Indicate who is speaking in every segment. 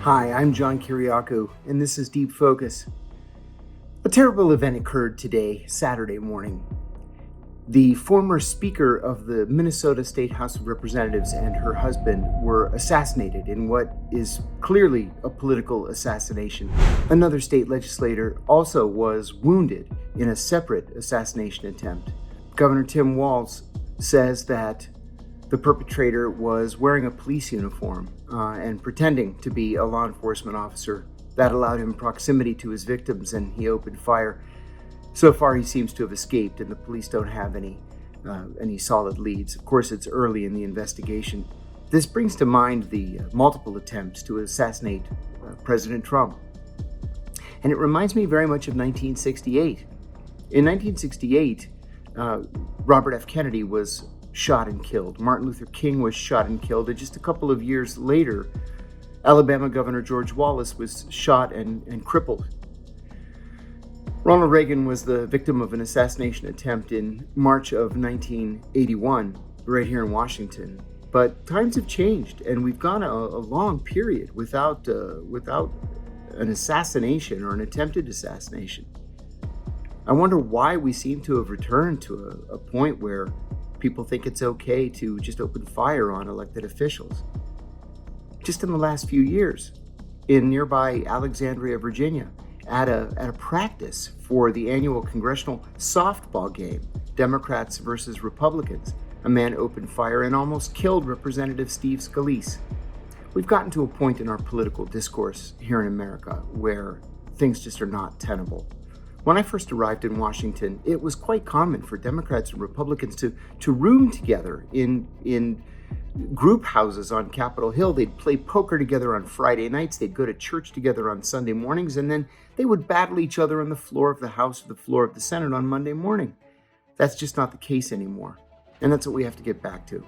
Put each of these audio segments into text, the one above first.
Speaker 1: Hi, I'm John Kiriakou, and this is Deep Focus. A terrible event occurred today, Saturday morning. The former Speaker of the Minnesota State House of Representatives and her husband were assassinated in what is clearly a political assassination. Another state legislator also was wounded in a separate assassination attempt. Governor Tim Walz says that the perpetrator was wearing a police uniform and pretending to be a law enforcement officer. That allowed him proximity to his victims, and he opened fire. So far, he seems to have escaped, and the police don't have any solid leads. Of course, it's early in the investigation. This brings to mind the multiple attempts to assassinate President Trump. And it reminds me very much of 1968. In 1968, Robert F. Kennedy was shot and killed. Martin Luther King was shot and killed. And just a couple of years later, Alabama Governor George Wallace was shot and crippled. Ronald Reagan was the victim of an assassination attempt in March of 1981, right here in Washington. But times have changed, and we've gone a long period without an assassination or an attempted assassination. I wonder why we seem to have returned to a point where people think it's okay to just open fire on elected officials. Just in the last few years, in nearby Alexandria, Virginia, at a practice for the annual congressional softball game, Democrats versus Republicans, a man opened fire and almost killed Representative Steve Scalise. We've gotten to a point in our political discourse here in America where things just are not tenable. When I first arrived in Washington, it was quite common for Democrats and Republicans to room together in group houses on Capitol Hill. They'd play poker together on Friday nights. They'd go to church together on Sunday mornings, and then they would battle each other on the floor of the House or the floor of the Senate on Monday morning. That's just not the case anymore, and that's what we have to get back to.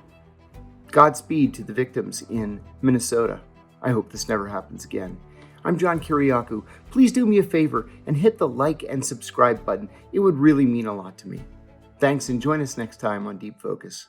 Speaker 1: Godspeed to the victims in Minnesota. I hope this never happens again. I'm John Kiriakou. Please do me a favor and hit the like and subscribe button. It would really mean a lot to me. Thanks, and join us next time on Deep Focus.